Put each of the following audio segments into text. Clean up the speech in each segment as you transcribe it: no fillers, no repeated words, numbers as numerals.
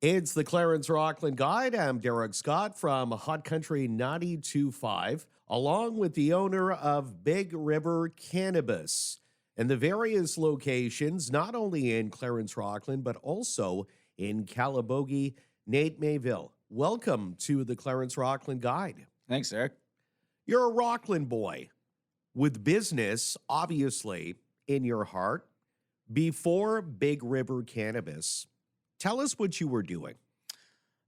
It's the Clarence-Rockland Guide. I'm Derek Scott from Hot Country 92.5, along with the owner of Big River Cannabis and the various locations, not only in Clarence-Rockland, but also in Calabogie, Nate Miville. Welcome to the Clarence-Rockland Guide. Thanks, Eric. You're a Rockland boy with business, obviously, in your heart. Before Big River Cannabis, tell us what you were doing.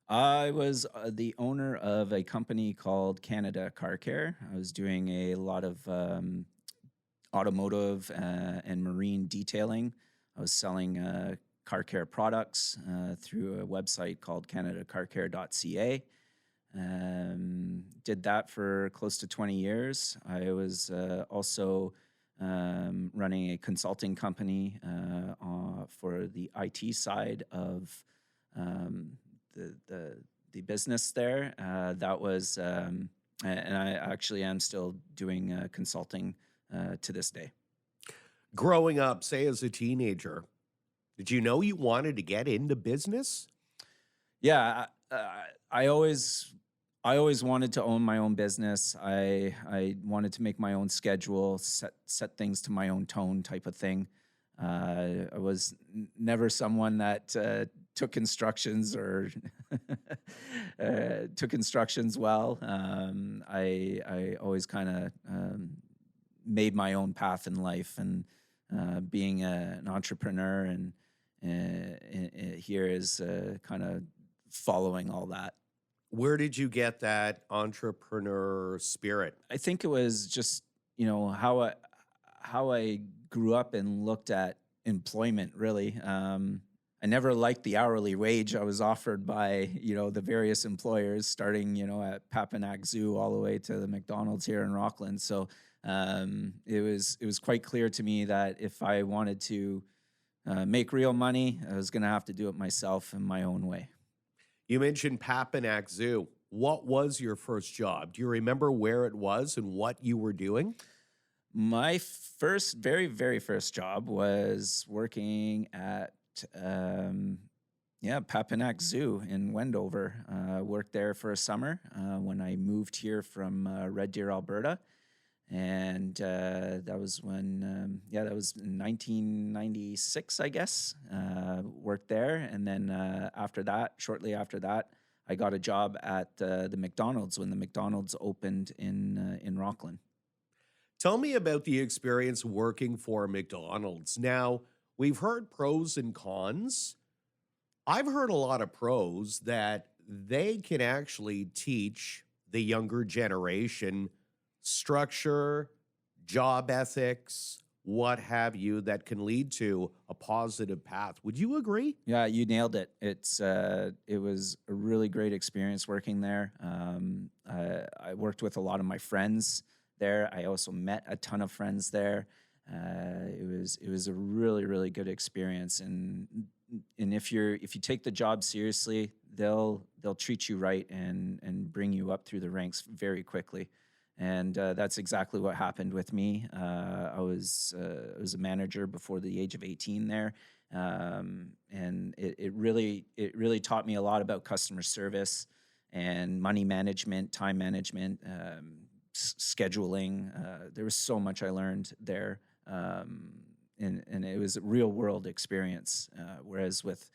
I was the owner of a company called Canada Car Care. I was doing a lot of automotive and marine detailing. I was selling car care products through a website called canadacarcare.ca. Did that for close to 20 years. I was also running a consulting company for the IT side of the business there. That was, and I actually am still doing consulting to this day. Growing up, say as a teenager, did you know you wanted to get into business? Yeah, I always wanted to own my own business. I wanted to make my own schedule, set things to my own tone type of thing. I was never someone that took instructions or took instructions well. I always kind of made my own path in life, and being an entrepreneur and here is kind of following all that. Where did you get that entrepreneur spirit? I think it was just, how I grew up and looked at employment, really. I never liked the hourly wage I was offered by, the various employers, starting, at Papanak Zoo all the way to the McDonald's here in Rockland. So it was quite clear to me that if I wanted to make real money, I was going to have to do it myself in my own way. You mentioned Papanak Zoo. What was your first job? Do you remember where it was and what you were doing? My very, very first job was working at, Papanak Zoo in Wendover. Worked there for a summer when I moved here from Red Deer, Alberta. And that was when, that was in 1996, I guess. Worked there. And then shortly after that, I got a job at the McDonald's when the McDonald's opened in Rockland. Tell me about the experience working for McDonald's. Now, we've heard pros and cons. I've heard a lot of pros that they can actually teach the younger generation structure, job ethics, what have you, that can lead to a positive path. Would you agree? Yeah, you nailed it. It was a really great experience working there. I worked with a lot of my friends there. I also met a ton of friends there. It was a really, really good experience. And if you take the job seriously, they'll treat you right and bring you up through the ranks very quickly. And that's exactly what happened with me. I was a manager before the age of 18 there, and it really taught me a lot about customer service and money management, time management, scheduling. There was so much I learned there, and it was a real world experience. Whereas with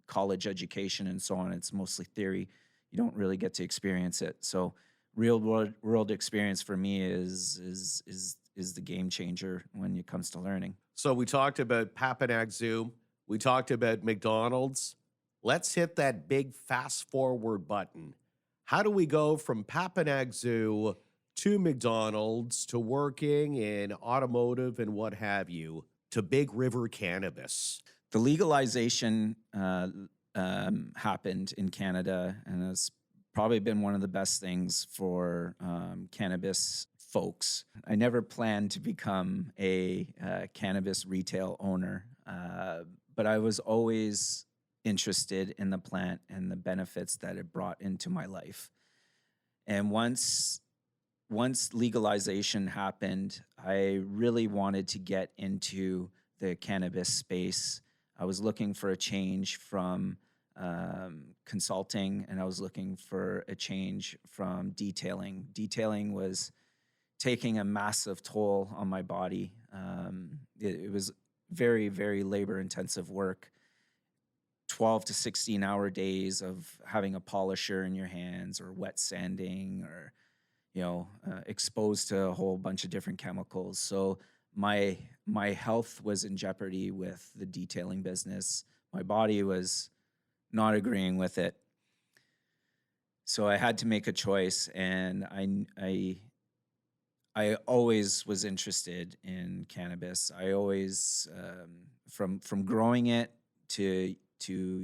college education and so on, it's mostly theory. You don't really get to experience it. So real world experience for me is the game changer when it comes to learning. So we talked about Papanak Zoo. We talked about McDonald's. Let's hit that big fast forward button. How do we go from Papanak Zoo to McDonald's to working in automotive and what have you to Big River Cannabis? The legalization happened in Canada, and it's probably been one of the best things for cannabis folks. I never planned to become a cannabis retail owner, but I was always interested in the plant and the benefits that it brought into my life. And once legalization happened, I really wanted to get into the cannabis space. I was looking for a change from consulting, and I was looking for a change from detailing. Detailing was taking a massive toll on my body. It was very, very labor intensive work. 12 to 16-hour days of having a polisher in your hands, or wet sanding, or exposed to a whole bunch of different chemicals. So my health was in jeopardy with the detailing business. My body was not agreeing with it. So I had to make a choice, and I always was interested in cannabis. I always, from growing it to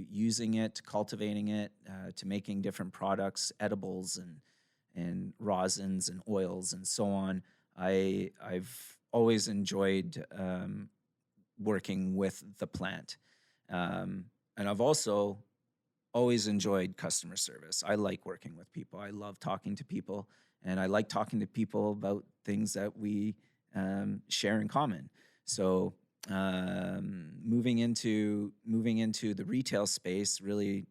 using it, to cultivating it, to making different products, edibles and rosins and oils and so on. I've always enjoyed working with the plant, and I've also always enjoyed customer service. I like working with people. I love talking to people, and I like talking to people about things that we share in common. So moving into the retail space really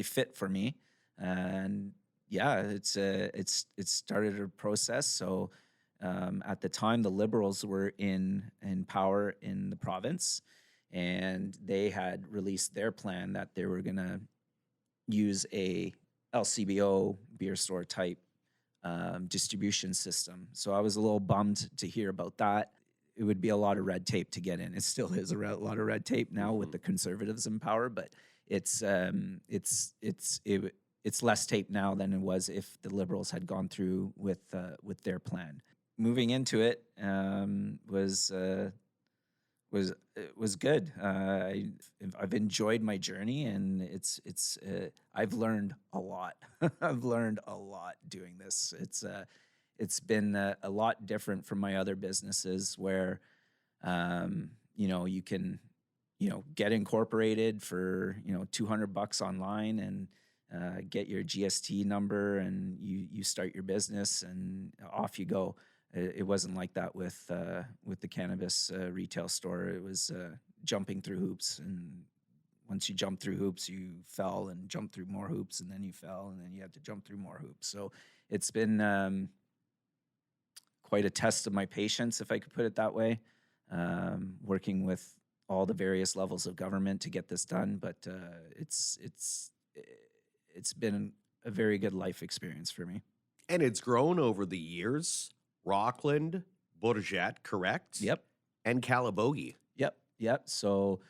fit for me, and yeah, it started a process. So at the time, the Liberals were in power in the province, and they had released their plan that they were going to use a LCBO beer store type distribution system. So I was a little bummed to hear about that. It would be a lot of red tape to get in. It still is lot of red tape now with the Conservatives in power, but it's less tape now than it was if the Liberals had gone through with their plan. Moving into it was good. I've enjoyed my journey, and I've learned a lot. I've learned a lot doing this. It's been a lot different from my other businesses where, you can, get incorporated for, $200 online and get your GST number, and you start your business and off you go. It wasn't like that with the cannabis retail store. It was jumping through hoops, and once you jump through hoops, you fell and jumped through more hoops, and then you fell, and then you had to jump through more hoops. So it's been quite a test of my patience, if I could put it that way, working with all the various levels of government to get this done. But it's been a very good life experience for me. And it's grown over the years. Rockland, Bourget, correct? Yep. And Calabogie. Yep. So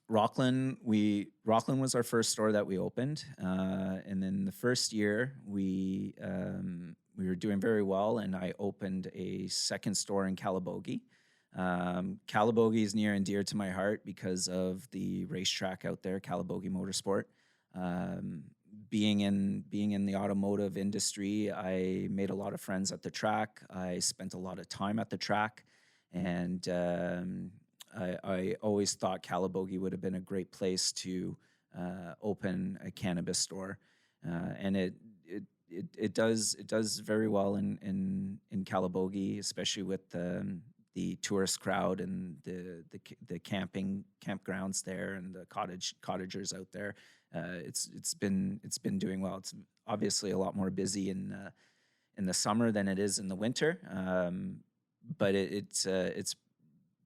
Rockland was our first store that we opened, and then the first year we were doing very well, and I opened a second store in Calabogie. Calabogie is near and dear to my heart because of the racetrack out there, Calabogie Motorsport. Being in the automotive industry, I made a lot of friends at the track. I spent a lot of time at the track, and I always thought Calabogie would have been a great place to open a cannabis store, and it does very well in Calabogie, especially with the tourist crowd and the campgrounds there and the cottagers out there. It's been doing well. It's obviously a lot more busy in the summer than it is in the winter, but it's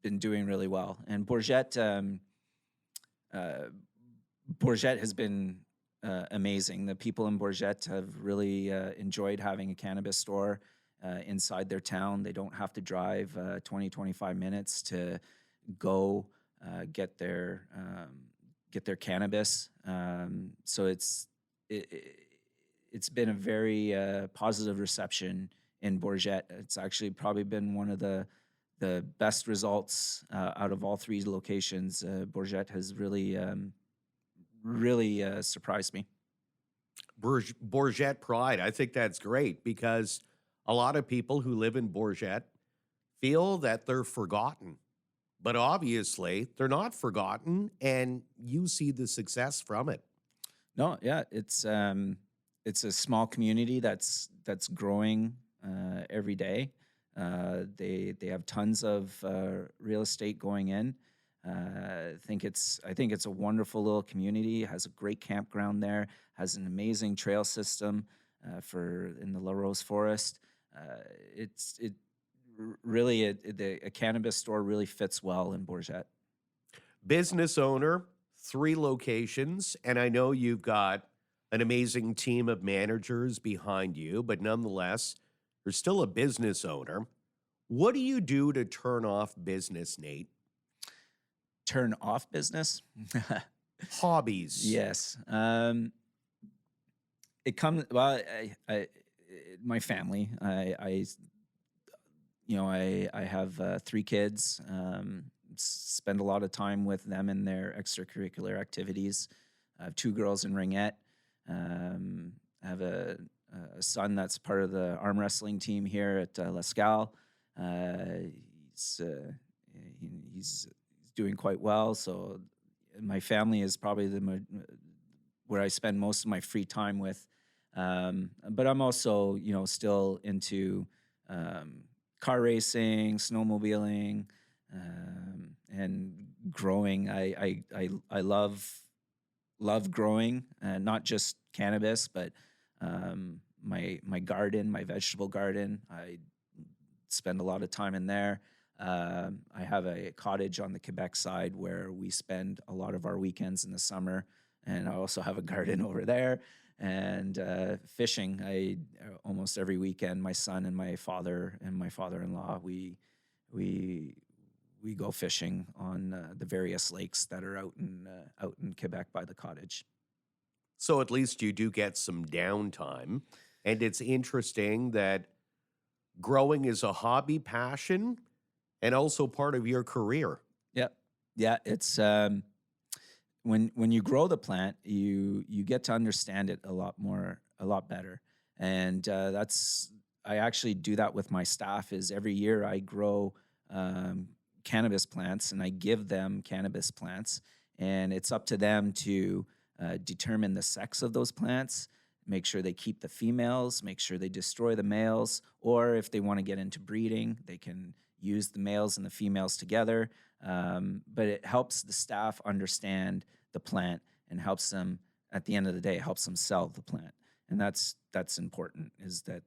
been doing really well. And Bourget has been amazing. The people in Bourget have really enjoyed having a cannabis store inside their town. They don't have to drive 20-25 minutes to go get their cannabis. So it's been a very positive reception in Bourget. It's actually probably been one of the best results out of all three locations. Bourget has really surprised me. Bourget pride. I think that's great because a lot of people who live in Bourget feel that they're forgotten. But obviously, they're not forgotten, and you see the success from it. No, yeah, it's a small community that's growing every day. They have tons of real estate going in. I think it's a wonderful little community. Has a great campground there. Has an amazing trail system for in the La Rose Forest. It's it r- really a cannabis store really fits well in Bourget. Business owner, 3 locations, and I know you've got an amazing team of managers behind you, but nonetheless, you're still a business owner. What do you do to turn off business, Nate? Turn off business. Hobbies. Yes. It comes well. My family. I have 3 kids. Spend a lot of time with them in their extracurricular activities. I have 2 girls in ringette. I have a son that's part of the arm wrestling team here at La Scale. He's he's doing quite well. So my family is probably where I spend most of my free time with. But I'm also, still into car racing, snowmobiling, and growing. I love growing, not just cannabis, but my garden, my vegetable garden. I spend a lot of time in there. I have a cottage on the Quebec side where we spend a lot of our weekends in the summer, and I also have a garden over there. And fishing, I almost every weekend, my son and my father-in-law, we we go fishing on the various lakes that are out in Quebec by the cottage. So at least you do get some downtime. And it's interesting that growing is a hobby, passion, and also part of your career. Yep. Yeah, it's when you grow the plant, you get to understand it a lot better, and that's I actually do that with my staff. Is every year I grow um, cannabis plants and I give them cannabis plants, and it's up to them to determine the sex of those plants. Make sure they keep the females, make sure they destroy the males, or if they want to get into breeding, they can use the males and the females together. But it helps the staff understand the plant and helps them at the end of the day helps them sell the plant, and that's important. Is that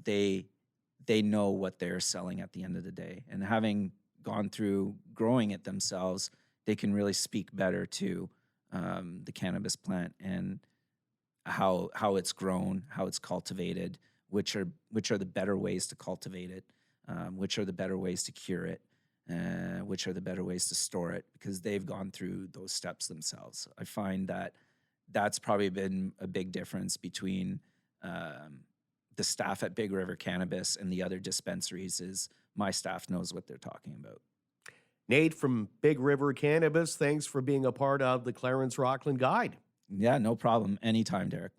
they know what they're selling at the end of the day, and having gone through growing it themselves, they can really speak better to the cannabis plant and how it's grown, how it's cultivated, which are the better ways to cultivate it, which are the better ways to cure it, which are the better ways to store it, because they've gone through those steps themselves. I find that that's probably been a big difference between the staff at Big River Cannabis and the other dispensaries. Is my staff knows what they're talking about. Nate from Big River Cannabis, thanks for being a part of the Clarence-Rockland Guide. Yeah, no problem. Anytime, Derek.